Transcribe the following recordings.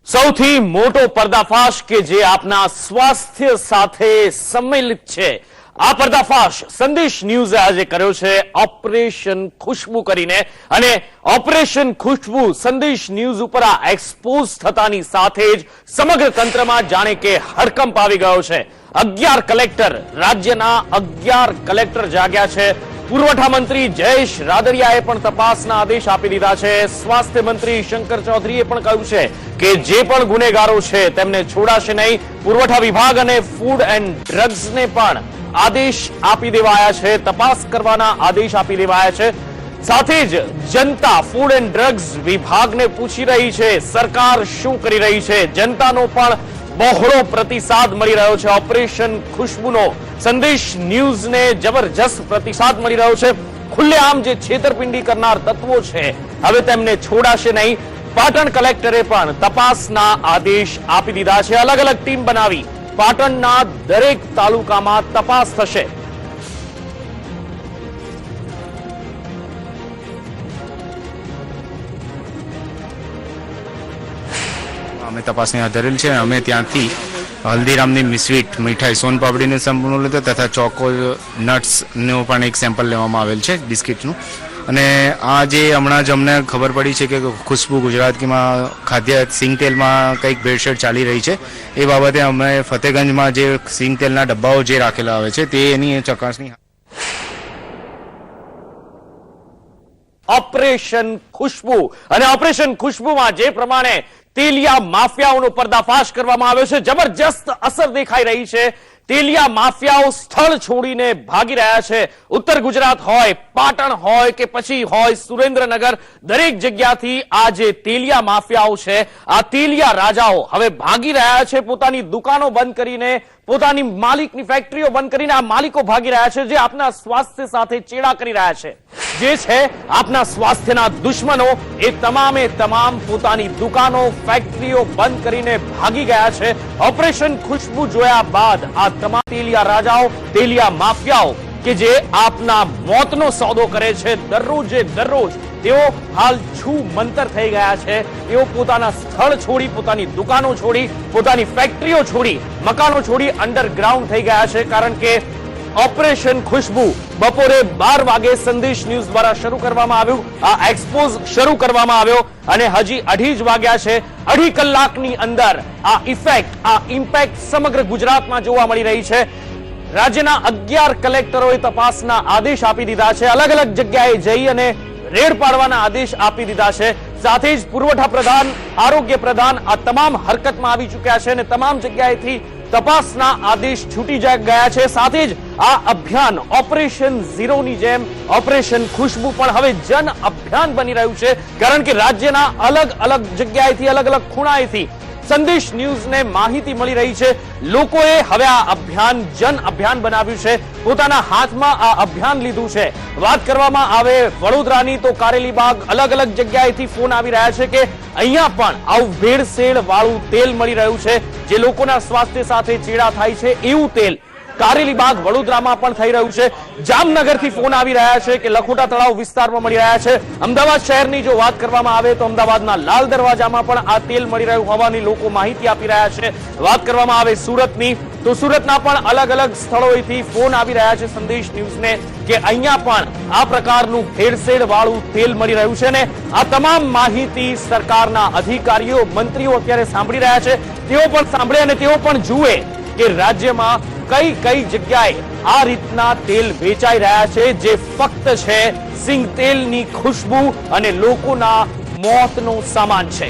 સૌથી મોટો પર્દાફાશ કે જે આપના સ્વાસ્થ્ય સાથે સંમેલિત છે, આ પર્દાફાશ સંદેશ ન્યૂઝે આજે કર્યો છે ઓપરેશન ખુશ્બુ કરીને। અને ઓપરેશન ખુશ્બુ સંદેશ ન્યૂઝ ઉપર આ એક્સપોઝ થતાની સાથે જ સમગ્ર તંત્રમાં જાણે કે હડકંપ આવી ગયો છે। 11 કલેક્ટર, રાજ્યના 11 કલેક્ટર જાગ્યા છે। પુરવઠા મંત્રી જયેશ રાદડિયાએ પણ તપાસના આદેશ આપી દીધા છે। સ્વાસ્થ્ય મંત્રી શંકર ચૌધરીએ પણ કહ્યું છે કે જે પણ ગુનેગારો છે તેમને છોડાશે નહીં। પુરવઠા વિભાગ અને ફૂડ એન્ડ ડ્રગ્સને પણ આદેશ આપી દેવાયા છે, તપાસ કરવાના આદેશ આપી દેવાયા છે। સાથે જ જનતા ફૂડ એન્ડ ડ્રગ્સ વિભાગને પૂછી રહી છે સરકાર શું કરી રહી છે। જનતાનો પણ બહોળો પ્રતિસાદ મળી રહ્યો છે। ઓપરેશન ખુશ્બુનો સંદેશ ન્યૂઝને જબરજસ્ત પ્રતિસાદ મળી રહ્યો છે। ખુલ્લેઆમ જે છેતરપિંડી કરનાર તત્વો છે હવે તેમને છોડાશે નહીં। પાટણ કલેક્ટરે પણ તપાસના આદેશ આપી દીધા છે। અલગ અલગ ટીમ બનાવી પાટણના દરેક તાલુકામાં તપાસ થશે। અમે તપાસની હાથ ધરેલ છે। અમે ત્યાંથી હલ્દીરામની મિસ્વીટ મીઠાઈ સોનપાપડીનું સેમ્પલ લીધો તથા ચોકો નટ્સનું પણ એક સેમ્પલ લેવામાં આવેલ છે બિસ્કિટનું। અને આ જે હમણાં જ અમને ખબર પડી છે કે ખુશ્બુ ગુજરાતમાં ખાદ્ય સિંગતેલમાં કંઈક ભેળસેળ ચાલી રહી છે, એ બાબતે અમે ફતેગંજમાં જે સિંગતેલના ડબ્બાઓ જે રાખેલા આવે છે તે એની ચકાસણી। ઓપરેશન ખુશ્બુ અને ઓપરેશન ખુશ્બુમાં જે પ્રમાણે તેલિયા માફિયાઓનો પર્દાફાશ કરવામાં આવ્યો છે, જબરજસ્ત અસર દેખાઈ રહી છે। તેલિયા માફિયાઓ સ્થળ છોડીને ભાગી રહ્યા છે। ઉત્તર ગુજરાત હોય, પાટણ હોય કે પછી હોય સુરેન્દ્રનગર, દરેક જગ્યાથી આ જે તેલિયા માફિયાઓ છે, આ તેલિયા રાજાઓ હવે ભાગી રહ્યા છે। પોતાની દુકાનો બંધ કરીને, પોતાની માલિકની ફેક્ટરીઓ બંધ કરીને આ માલિકો ભાગી રહ્યા છે, જે આપના સ્વાસ્થ્ય સાથે ચેડા કરી રહ્યા છે। જે છે આપના સ્વાસ્થ્યના દુશ્મનો, એ તમામે તમામ પોતાની દુકાનો, ફેક્ટરીઓ બંધ કરીને ભાગી ગયા છે। ઓપરેશન ખુશ્બુ જોયા બાદ આ તમામ તેલિયા રાજાઓ, તેલિયા માફિયાઓ કે જે આપના મોતનો સોદો કરે છે, દરરોજે દરરોજ તેઓ હાલ છું મંતર થઈ ગયા છે। તેઓ પોતાના સ્થળ છોડી, પોતાની દુકાનો છોડી, પોતાની ફેક્ટરીઓ છોડી, મકાનો છોડી અંડરગ્રાઉન્ડ થઈ ગયા છે। કારણ કે ઓપરેશન ખુશ્બુ બપોરે 12 વાગે સંદેશ ન્યૂઝ દ્વારા શરૂ કરવામાં આવ્યું, આ એક્સપોઝ શરૂ કરવામાં આવ્યો અને હજી 2:30 વાગ્યા છે। 2.5 કલાકની અંદર આ ઇફેક્ટ, આ ઇમ્પેક્ટ સમગ્ર ગુજરાતમાં જોવા મળી રહી છે। રાજ્યના 11 કલેક્ટરોએ તપાસના આદેશ આપી દીધા છે। અલગ અલગ જગ્યાએ જઈ અને રેડ પાડવાના આદેશ આપી દીધા છે। સાથે જ પુરવઠા પ્રધાન, આરોગ્ય પ્રધાન આ તમામ હરકતમાં આવી ચૂક્યા છે અને તમામ જગ્યાએથી તપાસના આદેશ છૂટી ગયા છે। સાથે જ આ અભિયાન ઓપરેશન ઝીરોની જેમ ઓપરેશન ખુશ્બુ પણ હવે જન અભિયાન બની રહ્યું છે। કારણ કે રાજ્યના અલગ અલગ જગ્યાએથી, અલગ અલગ ખૂણાએથી સંદેશ ન્યૂઝને માહિતી મળી રહી છે। લોકોએ હવે આ અભિયાન જન અભિયાન બનાવ્યું છે, પોતાના હાથમાં આ અભિયાન લીધું છે। વાત કરવામાં આવે વડોદરાની તો કારેલીબાગ, અલગ અલગ જગ્યાએથી ફોન આવી રહ્યા છે કે અહીંયા પણ આવું ભેળસેળ વાળું તેલ મળી રહ્યું છે, જે લોકોના સ્વાસ્થ્ય સાથે ચેડા થાય છે એવું તેલ કારેલીબાગ વડોદરામાં પણ થઈ રહ્યું છે। જામનગરથી ફોન આવી રહ્યા છે કે લખોટા તળાવ વિસ્તારમાં મળી રહ્યા છે। અમદાવાદ શહેરની જો વાત કરવામાં આવે તો અમદાવાદના લાલ દરવાજામાં પણ આ તેલ મળી રહ્યું હોવાની લોકો માહિતી આપી રહ્યા છે। વાત કરવામાં આવે સુરતની તો સુરતના પણ અલગ અલગ સ્થળોએથી ફોન આવી રહ્યા છે સંદેશ ન્યૂઝને કે અહીંયા પણ આ પ્રકારનું ભેળસેળ વાળું તેલ મળી રહ્યું છે। અને આ તમામ માહિતી સરકારના અધિકારીઓ, મંત્રીઓ અત્યારે સાંભળી રહ્યા છે। તેઓ પણ સાંભળે અને તેઓ પણ જુએ કે રાજ્યમાં કઈ કઈ જગ્યાએ આ રીતના તેલ વેચાઈ રહ્યા છે, જે ફક્ત છે સિંગ તેલની ખુશ્બુ અને લોકોના મોતનો સામાન છે।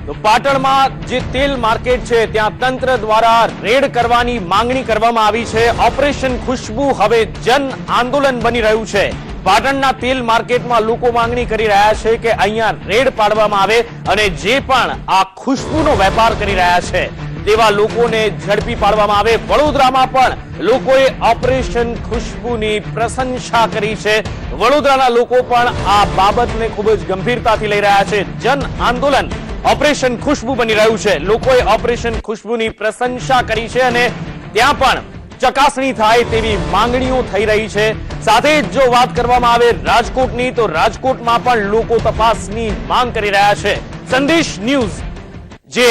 તો પાટણમાં જે તેલ માર્કેટ છે ત્યાં તંત્ર દ્વારા રેડ કરવાની માંગણી કરવામાં આવી છે। ઓપરેશન ખુશ્બુ હવે જન આંદોલન બની રહ્યું છે। પાટણના તેલ માર્કેટમાં લોકો માંગણી કરી રહ્યા છે કે અહીંયા રેડ પાડવામાં આવે અને જે પણ આ ખુશ્બુનો વેપાર કરી રહ્યા છે તેવા લોકોને ઝડપી પાડવામાં આવે। વડોદરામાં પણ લોકોએ ઓપરેશન ખુશ્બુની પ્રશંસા કરી છે। વડોદરાના લોકો પણ આ બાબતને ખૂબ જ ગંભીરતાથી લઈ રહ્યા છે। જન આંદોલન ઓપરેશન ખુશ્બુ બની રહ્યું છે। લોકોએ ઓપરેશન ખુશ્બુની પ્રશંસા કરી છે અને ત્યાં પણ ચકાસણી થાય તેવી માંગણીઓ થઈ રહી છે। સાથે જ જો વાત કરવામાં આવે રાજકોટની, તો રાજકોટમાં પણ લોકો તપાસની માંગ કરી રહ્યા છે। સંદેશ ન્યૂઝ જે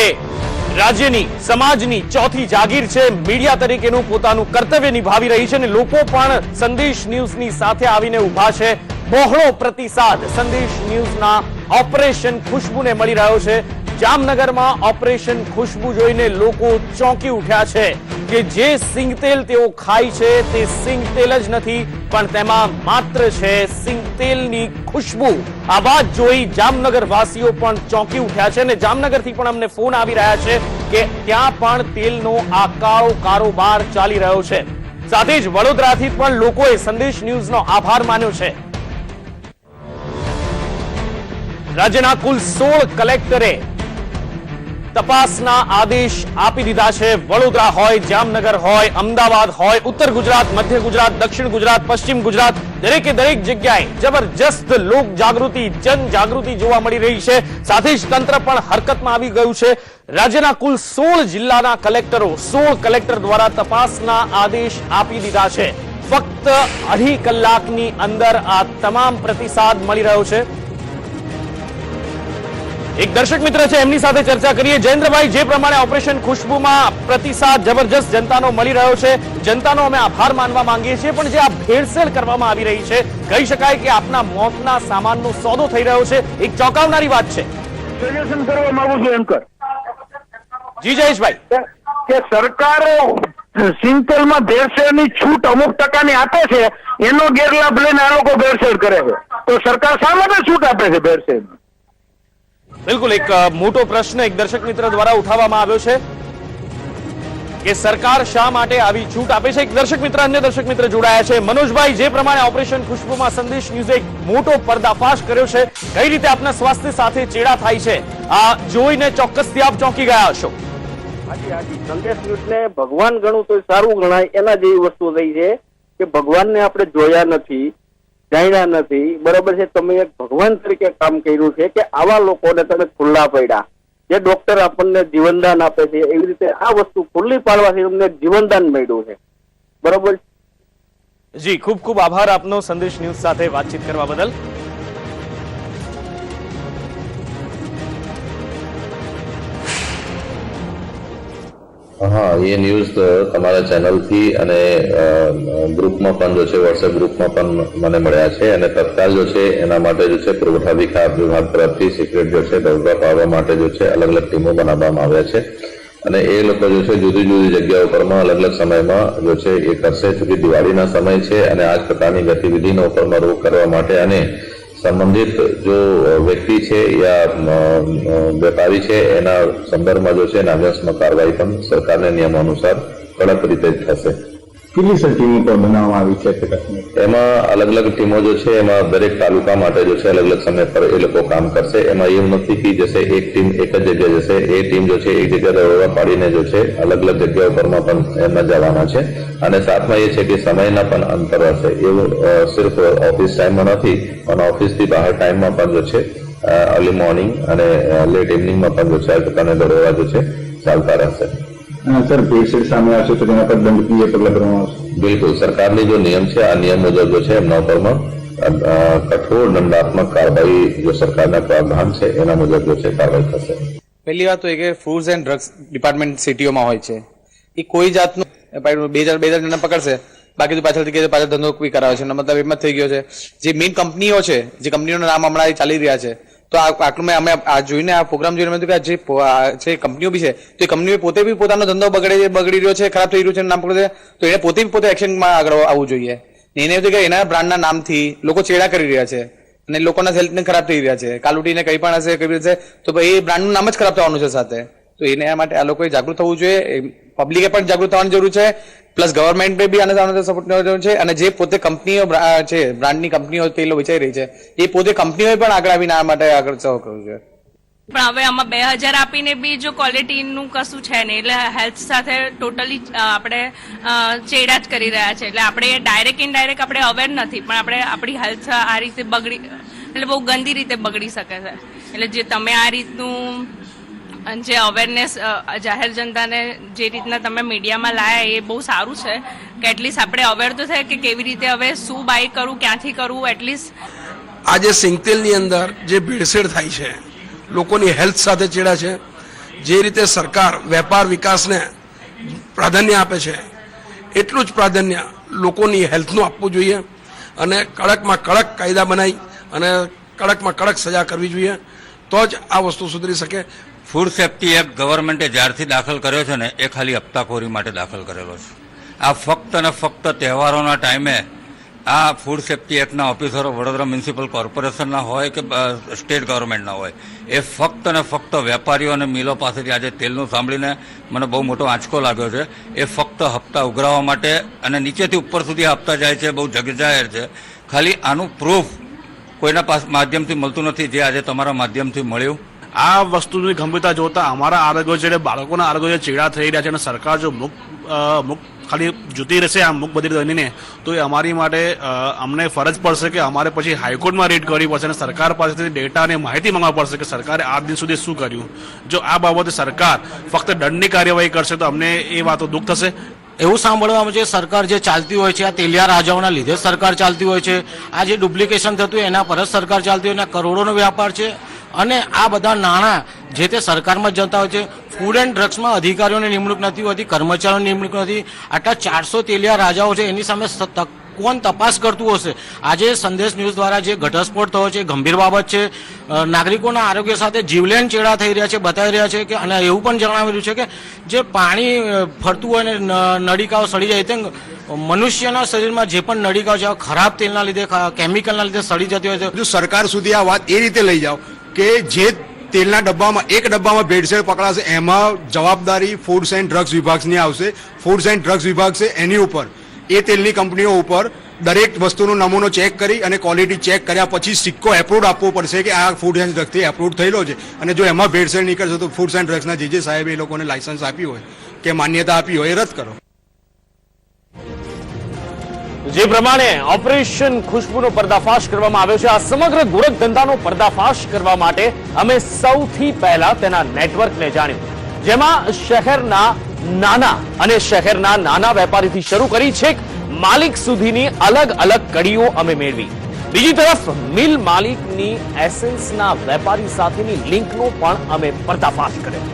રાજ્યની સમાજની ચોથી જાગીર છે, મીડિયા તરીકેનું પોતાનું કર્તવ્ય નિભાવી રહી છે અને લોકો પણ સંદેશ ન્યૂઝની સાથે આવીને ઉભા છે। બહોળો પ્રતિસાદ સંદેશ ન્યૂઝના ઓપરેશન ખુશ્બુને મળી રહ્યો છે। જામનગરમાં ઓપરેશન ખુશ્બુ જોઈને લોકો ચોંકી ઉઠ્યા છે કે જે સિંગતેલ તેઓ ખાય છે તે સિંગતેલ જ નથી, પણ તેમાં માત્ર છે સિંગતેલની ખુશ્બુ। આ વાત જોઈ જામનગર વાસીઓ પણ ચોંકી ઉઠ્યા છે અને જામનગરથી પણ અમને ફોન આવી રહ્યા છે કે ત્યાં પણ તેલનો આ કાળો કારોબાર ચાલી રહ્યો છે। સાથે જ વડોદરાથી પણ લોકોએ સંદેશ ન્યૂઝનો આભાર માન્યો છે। રાજ્યના કુલ 16 કલેક્ટરે તપાસના આદેશ આપી દીધા છે। વડોદરા હોય, જામનગર હોય, અમદાવાદ હોય, ઉત્તર ગુજરાત, મધ્ય ગુજરાત, દક્ષિણ ગુજરાત, પશ્ચિમ ગુજરાત, દરેકે દરેક જગ્યાએ જબરજસ્ત લોક જાગૃતિ, જન જાગૃતિ જોવા મળી રહી છે। સાથે જ તંત્ર પણ હરકતમાં આવી ગયું છે। રાજ્યના કુલ 16 જિલ્લાના કલેક્ટરો, 16 કલેક્ટર દ્વારા તપાસના આદેશ આપી દીધા છે। ફક્ત 2.5 કલાકની અંદર આ તમામ પ્રતિસાદ મળી રહ્યો છે। એક દર્શક મિત્ર છે, એમની સાથે ચર્ચા કરીએ। જયેન્દ્રભાઈ, જે પ્રમાણે ઓપરેશન ખુશ્બુમાં પ્રતિસાદ જબરજસ્ત જનતાનો મળી રહ્યો છે, જનતાનો અમે આભાર માનવા માંગીએ છીએ, પણ જે આ ભેળસેળ કરવામાં આવી રહી છે, કહી શકાય કે આપના મોતના સામાનનો સોદો થઈ રહ્યો છે, એક ચોંકાવનારી વાત છે। સજેશન કરવા માંગુ છું એન્કર જી જયેશભાઈ, કે સરકાર સિંગતેલમાં ભેળસેળની છૂટ અમુક ટકાની આપે છે, એનો ગેરલાભ લઈને આ લોકો ભેળસેળ કરે છે, તો સરકાર શા માટે છૂટ આપે છે ભેળસેળ? બિલકુલ એક મોટો પ્રશ્ન એક દર્શક મિત્ર દ્વારા ઉઠાવવામાં આવ્યો છે કે સરકાર શા માટે આવી છૂટ આપે છે। એક દર્શક મિત્ર, અન્ય દર્શક મિત્ર જોડાયા છે। મનોજભાઈ, જે પ્રમાણે ઓપરેશન ખુશ્બુમાં સંદેશ ન્યૂઝે એક મોટો પર્દાફાશ કર્યો છે, કઈ રીતે આપના સ્વાસ્થ્ય સાથે ચેડા થાય છે આ જોઈને ચોક્કસથી આપ ચોંકી ગયા હશો। હાજી, સંદેશ ન્યૂઝને ભગવાન ગણું તો સારું ગણાય, એના જેવી વસ્તુ થઈ છે કે ભગવાનને આપણે જોયા નથી, જાણ્યા નથી, બરોબર છે। તમે એક ભગવાન તરીકે કામ કર્યું છે કે આવા લોકોને તમે ખુલ્લા પડ્યા, જે ડોક્ટર આપણને જીવનદાન આપે છે, એવી રીતે આ વસ્તુ ખુલ્લી પાડવાથી તમને જીવનદાન મળ્યું છે, બરોબર। જી, ખૂબ ખૂબ આભાર આપનો સંદેશ ન્યૂઝ સાથે વાતચીત કરવા બદલ। હા, એ ન્યૂઝ તમારા ચેનલથી અને ગ્રુપમાં પણ જો છે, વોટ્સએપ ગ્રુપમાં પણ મને મળ્યા છે અને તત્કાલ જો છે એના માટે જો છે પુરવઠા વિભાગ તરફથી સિક્રેટ જો છે દરોડા પાડવા માટે જો છે અલગ અલગ ટીમો બનાવવામાં આવ્યા છે અને એ લોકો જો છે જુદી જુદી જગ્યાઓ પરમાં અલગ અલગ સમયમાં જો છે એ કરશે। ચૂંકી દિવાળીના સમય છે અને આ જ પ્રકારની ગતિવિધિનો ઉપરમાં રોક કરવા માટે અને સંબંધિત જો વ્યક્તિ છે યા વેપારી છે એના સંદર્ભમાં જો છે નાગરિકમાં કાર્યવાહી પણ સરકારના નિયમો અનુસાર કડક રીતે જ થશે। કેટલી સર ટીમો બનાવવામાં આવી છે? એમાં અલગ અલગ ટીમો જો છે એમાં દરેક તાલુકા માટે જો છે અલગ અલગ સમય પર એ લોકો કામ કરશે। એમાં એવું નથી કે જશે એક ટીમ એક જ જગ્યાએ જશે, એ ટીમ જો છે એક જગ્યા દરોડા પાડીને જો છે અલગ અલગ જગ્યાઓ પરમાં પણ એમાં જવાના છે અને સાથમાં એ છે કે સમયના પણ અંતર હશે। એવું સિર્ફ ઓફિસ ટાઈમમાં નથી પણ ઓફિસથી બહાર ટાઈમમાં પણ જો છે અર્લી મોર્નિંગ અને લેટ ઇવનિંગમાં પણ જો છે આ પ્રકારના દરોડા જો છે ચાલતા રહેશે। સર, ભેળસેળ સામે આવશે તો તેના પર દંડનીય પગલાં ભરવામાં આવશે? બિલકુલ, સરકારની જો નિયમ છે આ નિયમ મુજબ જો છે એમના ઉપરમાં કઠોર દંડાત્મક કાર્યવાહી જો સરકારના પ્રાવધાન છે એના મુજબ જો છે કાર્યવાહી થશે। પહેલી વાત તો એ કે ફૂડ્સ એન્ડ ડ્રગ્સ ડિપાર્ટમેન્ટ સિટીઓમાં હોય છે, એ કોઈ જાતનું બે હજાર જણા પકડશે, બાકી તો પાછળથી પાછળ ધંધો કોઈ કરાવે છે, મતલબ એમ જ થઈ ગયો છે। જે મેઇન કંપનીઓ છે, જે કંપનીઓના નામ હમણાં ચાલી રહ્યા છે, તો આટલું અમે આ જોઈને આ પ્રોગ્રામ જોઈને કે જે કંપનીઓ બી છે તો એ કંપનીઓ પોતે બી પોતાનો ધંધો બગડી રહ્યો છે, ખરાબ થઈ રહ્યું છે, નામ પકડે તો એને પોતે એક્શનમાં આગળ આવવું જોઈએ। એને એવું કે એના બ્રાન્ડના નામથી લોકો ચેડા કરી રહ્યા છે અને લોકોના હેલ્થને ખરાબ થઈ રહ્યા છે, કાલુટીને કંઈ પણ હશે કરી છે તો એ બ્રાન્ડનું નામ જ ખરાબ થવાનું છે સાથે। તો એના માટે આ લોકોએ જાગૃત થવું જોઈએ, પબ્લિકે પણ જાગૃત થવાની જરૂર છે, પ્લસ ગવર્મેન્ટે બી આને સપોર્ટ કરવો છે અને જે પોતે કંપનીઓ છે, બ્રાન્ડની કંપનીઓ તે વિચારી રહી છે, એ પોતે કંપનીઓએ પણ આગળ આવીને આ માટે આગળ કરવું જોઈએ। પણ હવે આમાં 2000 આપીને બી જો ક્વોલિટીનું કશું છે નહીં, એટલે હેલ્થ સાથે ટોટલી આપણે ચેડા જ કરી રહ્યા છે। એટલે આપણે ડાયરેક્ટ ઇનડાયરેક્ટ આપણે અવેર નથી, પણ આપણે આપણી હેલ્થ આ રીતે બહુ ગંદી રીતે બગડી શકે છે। એટલે જે તમે આ રીતનું જે અવેરનેસ જાહેર જનતાને જે રીતના તમે મીડિયામાં લાયા એ બહુ સારું છે કે એટલીસ્ટ આપણે અવેર તો થાય કે કેવી રીતે હવે શું બાય કરવું, ક્યાંથી કરવું. એટલીસ્ટ આજે સિંગતેલની અંદર જે ભેળસેળ થાય છે, લોકોની હેલ્થ સાથે ચેડા છે, જે રીતે સરકાર વેપાર વિકાસને પ્રાધાન્ય આપે છે એટલું જ પ્રાધાન્ય લોકોની હેલ્થનું આપવું જોઈએ અને કડકમાં કડક કાયદા બનાવી અને કડકમાં કડક સજા કરવી જોઈએ, તો જ આ વસ્તુ સુધરી શકે. ફૂડ સેફ્ટી એક્ટ ગવર્મેન્ટે જ્યારથી દાખલ કર્યો છે ને એ ખાલી હપ્તાખોરી માટે દાખલ કરેલો છે. આ ફક્ત ને ફક્ત તહેવારોના ટાઈમે આ ફૂડ સેફ્ટી એક્ટના ઓફિસરો વડોદરા મ્યુનિસિપલ કોર્પોરેશનના હોય કે સ્ટેટ ગવર્મેન્ટના હોય, એ ફક્ત ને ફક્ત વેપારીઓ અને મિલો પાસેથી આજે તેલનું સાંભળીને મને બહુ મોટો આંચકો લાગ્યો છે. એ ફક્ત હપ્તા ઉઘરાવવા માટે અને નીચેથી ઉપર સુધી હપ્તા જાય છે, બહુ જગજાહેર છે. ખાલી આનું પ્રૂફ કોઈના પાસે માધ્યમથી મળતું નથી, જે આજે તમારા માધ્યમથી મળ્યું. આ વસ્તુની ગંભીરતા જોતા અમારા આરોગ્ય છે, બાળકોના આરોગ્ય ચેડા થઈ રહ્યા છે અને સરકાર જો મુખ ખાલી જૂતી રહેશે આ મુખ બધી બનીને, તો એ અમારી માટે અમને ફરજ પડશે કે અમારે પછી હાઈકોર્ટમાં રેડ કરવી પડશે અને સરકાર પાસેથી ડેટા અને માહિતી માંગવા પડશે કે સરકારે આ દિન સુધી શું કર્યું. જો આ બાબતે સરકાર ફક્ત દંડની કાર્યવાહી કરશે તો અમને એ વાતો દુઃખ થશે. એવું સાંભળવામાં છે સરકાર જે ચાલતી હોય છે આ તેલિયા રાજાઓના લીધે સરકાર ચાલતી હોય છે. આ જે ડુપ્લિકેશન થતું હોય એના પર જ સરકાર ચાલતી હોય, એના કરોડોનો વ્યાપાર છે અને આ બધા નાણાં જે તે સરકારમાં જ જતા હોય છે. ફૂડ એન્ડ ડ્રગ્સમાં અધિકારીઓની નિમણૂક નથી હોતી, કર્મચારીઓની નિમણૂક નથી. આટલા 400 તેલિયા રાજાઓ છે, એની સામે કોણ તપાસ કરતું હશે? આજે સંદેશ ન્યૂઝ દ્વારા જે ઘટસ્ફોટ થયો છે ગંભીર બાબત છે. નાગરિકોના આરોગ્ય સાથે જીવલેણ ચેડા થઈ રહ્યા છે, બતાવી રહ્યા છે કે અને એવું પણ જણાવેલું છે કે જે પાણી ફરતું હોય ને નળિકાઓ સડી જાય તેમ મનુષ્યના શરીરમાં જે પણ નળિકાઓ છે ખરાબ તેલના લીધે, કેમિકલના લીધે સડી જતી હોય છે. જો સરકાર સુધી આ વાત એ રીતે લઈ જાઓ કે જે તેલના ડબ્બામાં એક ડબ્બામાં ભેળસેળ પકડાશે એમાં જવાબદારી ફૂડ્સ એન્ડ ડ્રગ્સ વિભાગની આવશે. ફૂડ્સ એન્ડ ડ્રગ્સ વિભાગ છે એની ઉપર એ તેલની કંપનીઓ ઉપર દરેક વસ્તુનો નમૂનો ચેક કરી અને ક્વોલિટી ચેક કર્યા પછી સિક્કો એપ્રુવ આપવો પડશે કે આ ફૂડ એન્ડ ડ્રગ્સથી એપ્રુવ થયેલો છે. અને જો એમાં ભેળસેળ નીકળશે તો ફૂડ્સ એન્ડ ડ્રગ્સના જે સાહેબ એ લોકોને લાયસન્સ આપ્યું હોય કે માન્યતા આપી હોય એ રદ કરો. જે પ્રમાણે ઓપરેશન ખુશ્બુનો પર્દાફાશ કરવામાં આવ્યો છે, આ સમગ્ર ગોરખ ધંધાનો પર્દાફાશ કરવા માટે અમે સૌથી પહેલા તેના નેટવર્કને જાણ્યું, જેમાં શહેરના નાના વેપારીથી શરૂ કરી છેક માલિક સુધીની અલગ અલગ કડીઓ અમે મેળવી. બીજી તરફ મિલ માલિકની એસેન્સના વેપારી સાથેની લિંકનો પણ અમે પર્દાફાશ કર્યો.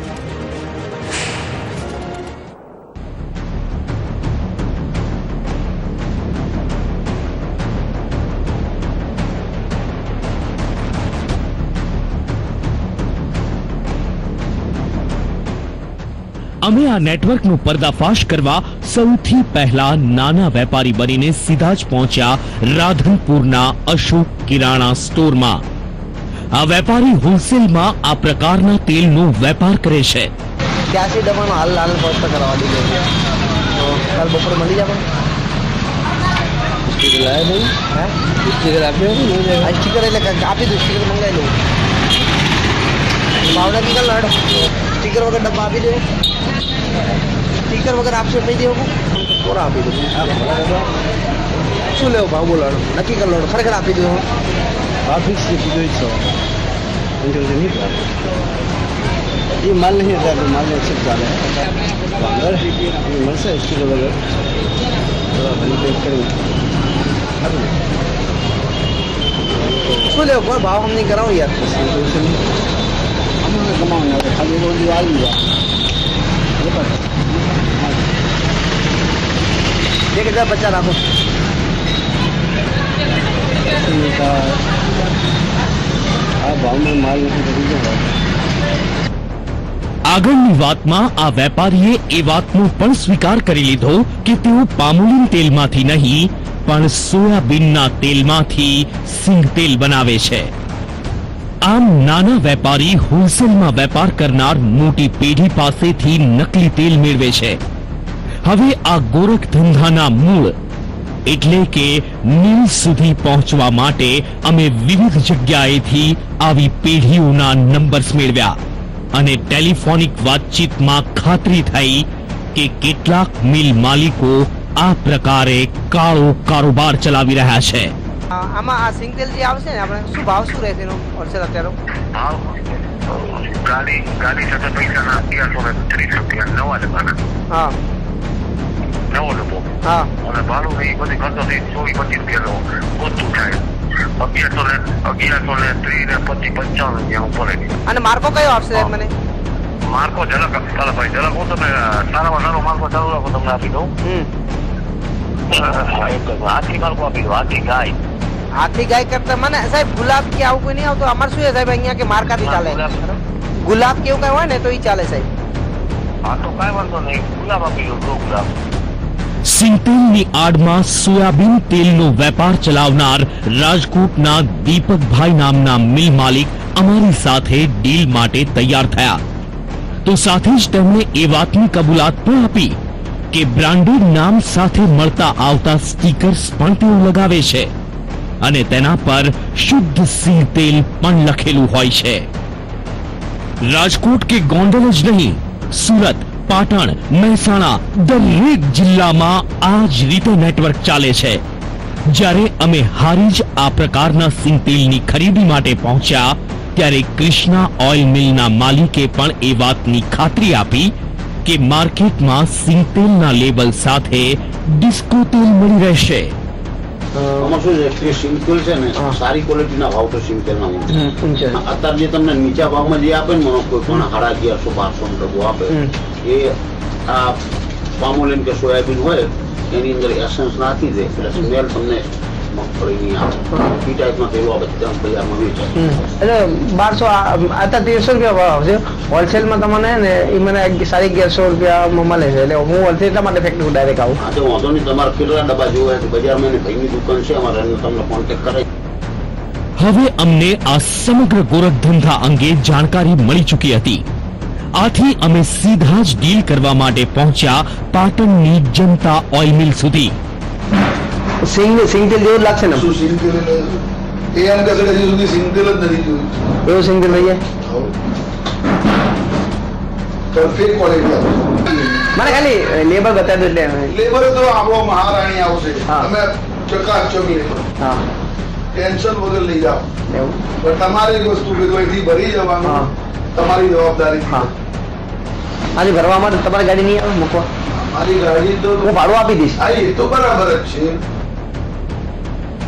અમે આ નેટવર્કનો પર્દાફાશ કરવા સૌથી પહેલા નાના વેપારી બનીને સીધા જ પહોંચ્યા રાધનપુરના અશોક કિરાણા સ્ટોરમાં. આ વેપારી હોલસેલમાં આ પ્રકારના તેલનો વેપાર કરે છે. 82 ડબ્બાનો હાલ લાલ પોસ્ટ કરાવવા દીધો છે, તો કાલ બપોરે મળી જાય. સ્ટીકર લાવ્યા નહીં? હા, સ્ટીકર આપ્યો નહીં? આ સ્ટીકર એટલે આપી દઉં, સ્ટીકર મંગાવી લઉં. ભાવના નીકળ લાડો, સ્ટીકર વગર ડબ્બા આપી દે. સ્ટીકર વગર આપશો નહીં દેવું, થોડા આપી દઉં. શું લેવો ભાવ બોલો, નક્કી કરી લો, ખરેખર આપી દઉં. હા ફિક્સ કીધું જ છો, એ માલ નહીં હતા, માલ છે ચાલે મળશે સ્ટીકર વગર શું લેવો કોઈ ભાવ અમને કરાવો યાર. અમને કમાવું ખાલી રોજ આવી જાય 1050 રાખો. આ ભાવમાં માલ નથી. આગળની વાતમાં આ વેપારીએ એ વાતનો પણ સ્વીકાર કરી લીધો કે તેઓ પામોલીન તેલમાંથી નહીં પણ સોયાબીનના તેલમાંથી સિંગ તેલ બનાવે છે. આમ નાના વેપારી હોલસેલમાં વેપાર કરનાર મોટી પેઢી પાસેથી નકલી તેલ મેળવે છે. હવે આ ગોરખ ધંધાના મૂળ એટલે કે મિલ સુધી પહોંચવા માટે અમે વિવિધ જગ્યાએથી આવી પેઢીઓના નંબર્સ મેળવ્યા અને ટેલિફોનિક વાતચીતમાં ખાતરી થઈ કે કેટલાક મિલ માલિકો આ પ્રકારે કાળો કારોબાર ચલાવી રહ્યા છે. આમાં આ સિંગ તેલ જે આવશે ને આપણે શું ભાવ શું રહેશે એનો હોલસેલ અત્યારે? ગાડી સાથે પૈસાના 1130 રૂપિયા નવા લેવાના. હા નવો ડબ્બો હા અને ભાડું ને એ બધી ખર્ચો થઈ 24-25 રૂપિયાનો ઓછું થાય. 1130 ને 25-55 રૂપિયા ઉપર. અને માર્કો કયો આપશે સાહેબ મને? માર્કો ઝલક ચાલો ભાઈ ઝલક હું તમને સારામાં સારો માર્કો ચાલુ રાખો તમને આપી દઉં. હાથી માર્કો આપી દઉં. હાથી ગાય. હાથી ગાય કરતા મને સાહેબ ગુલાબ કે આવું કોઈ નહીં આવતું? અમારે શું છે સાહેબ અહીંયા કે માર્કાથી ચાલે? ગુલાબ કેવું કઈ હોય ને તો એ ચાલે સાહેબ. હા તો કાંઈ વાંધો નહીં, ગુલાબ આપી દઉં. દો ગુલાબ. સિંગતેલની આડમાં સોયાબીન તેલનો વેપાર ચલાવનાર રાજકોટના દીપકભાઈ નામના મિલ માલિક અમારી સાથે ડીલ માટે તૈયાર થયા. તો સાથે જ તેમણે એ વાતની કબૂલાત પણ આપી કે બ્રાન્ડેડ નામ સાથે મળતા આવતા સ્ટીકર્સ પણ તેઓ લગાવે છે અને તેના પર શુદ્ધ સિંગ તેલ પણ લખેલું હોય છે. રાજકોટ કે ગોંડલ જ નહીં, સુરત, પાટણ, મહેસાણા દરેક જિલ્લામાં આ જ રીતે નેટવર્ક ચાલે છે. જ્યારે અમે હારીજ આ પ્રકારના સિંગ તેલની ખરીદી માટે પહોંચ્યા ત્યારે કૃષ્ણા ઓઇલ મિલના માલિકે પણ એ વાતની ખાતરી આપી કે માર્કેટમાં સિંગ તેલના લેબલ સાથે ડિસ્કો તેલ મળી રહેશે. આમાં શું છે કે સિંગ તેલ છે ને સારી ક્વોલિટીના ભાવ તો સિંગ તેલના મળે. અત્યારે જે તમને નીચા ભાવમાં જે આપે ને કોઈ પણ 1150-1200 ડબ્બો આપે એ આ પામોલિન કે સોયાબીન હોય એની અંદર એસન્સ નાખી દે એટલે સ્મેલ તમને મગફળીની આવે. એ ટાઈપના તેલો આ બધા બજારમાં વેચાય. એટલે 1200 આ 1300 રૂપિયા ભાવ આવશે. હોલસેલમાં તમને ને એ મને 1150 રૂપિયામાં મળે છે. એટલે હું હોલસેલ એટલા માટે ફેક્ટરી ડાયરેક્ટ આવું. હા તો વાંધો નહીં, તમારે કેટલા ડબ્બા જોવે બજારમાં એને ભાઈની દુકાન છે અમારે તમને કોન્ટેક્ટ કરાય. હવે અમને આ સમગ્ર ગોરખધંધા અંગે જાણકારી મળી ચૂકી હતી. આથી અમે સીધા જ ડીલ કરવા માટે પહોંચ્યા પાટણની જનતા ઓઇલ મિલ સુધી. સિંગ તેલ જેવું લાગશે ને? શું સિંગ તેલ એ એમ કહે છે કે હજી સુધી સિંગ તેલ જ નથી જોયું. એવું સિંગ તેલ લઈએ પરફેક્ટ ક્વોલિટી આવે. મને ખાલી લેબર બતાવી દો એટલે. લેબર તો આપણો મહારાણી આવશે. હા. તમે ચકાચોમી હા ટેન્શન વગર લઈ જાઓ. એવું પણ તમારે એક વસ્તુ કે અહીંથી ભરી જવાનું તમારી જવાબદારી. હા આજે ભરવા માટે તમારી ગાડી નહીં આવે મૂકવા? મારી ગાડી તો હું ભાડું આપી દઈશ. હા એ તો બરાબર જ છે.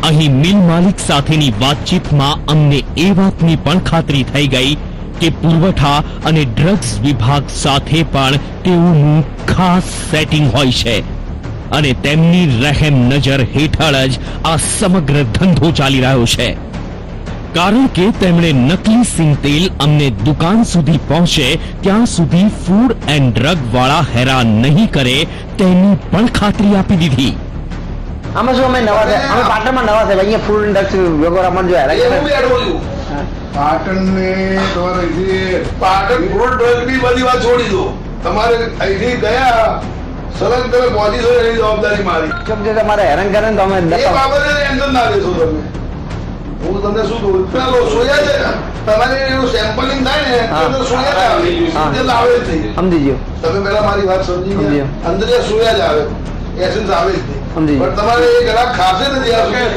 અહીં મિલ માલિક સાથેની વાતચીતમાં અમને એ વાતની પણ ખાતરી થઈ ગઈ કે પુરવઠા અને ડ્રગ્સ વિભાગ સાથે પણ તેઓનું ખાસ સેટિંગ હોય છે અને તેમની રહેમ નજર હેઠળ જ આ સમગ્ર ધંધો ચાલી રહ્યો છે. કારણ કે તેમણે નકલી સિંગ તેલ અમને દુકાન સુધી પહોંચે ત્યાં સુધી ફૂડ એન્ડ ડ્રગ વાળા હેરાન નહીં કરે તેની પણ ખાતરી આપી દીધી. આમાં શું અમે નવા છે, અમે પાટણમાં નવા છે. અહીંયા ફૂડ ઇન્ડસ્ટ્રી વ્યવહાર અમને જો હેરાન હું બેઠો છું પાટણ ને તમારે અહીંથી પાટણ ફૂડ ડ્રગ ની બધી વાત છોડી દો. તમારે અહીંથી ગયા સલગ તમે પહોંચી છો એની જવાબદારી મારી. જો તમારે હેરાન કરે ને તો અમે એ બાબતે ટેન્શન ના લેશો તમે. હું તમને શું કહું, પેલો સોયા છે તમારે એનું સેમ્પલિંગ થાય ને તો સોયા જ આવે, તેલ આવે જ નહીં. સમજી ગયો. તમે પેલા મારી વાત સમજી ગયા. અંદર સોયા જ આવે, એસેન્સ આવે જ નહીં. સમજી પણ તમારે એ ગ્રાહક ખાશે ને ત્યાં સુધી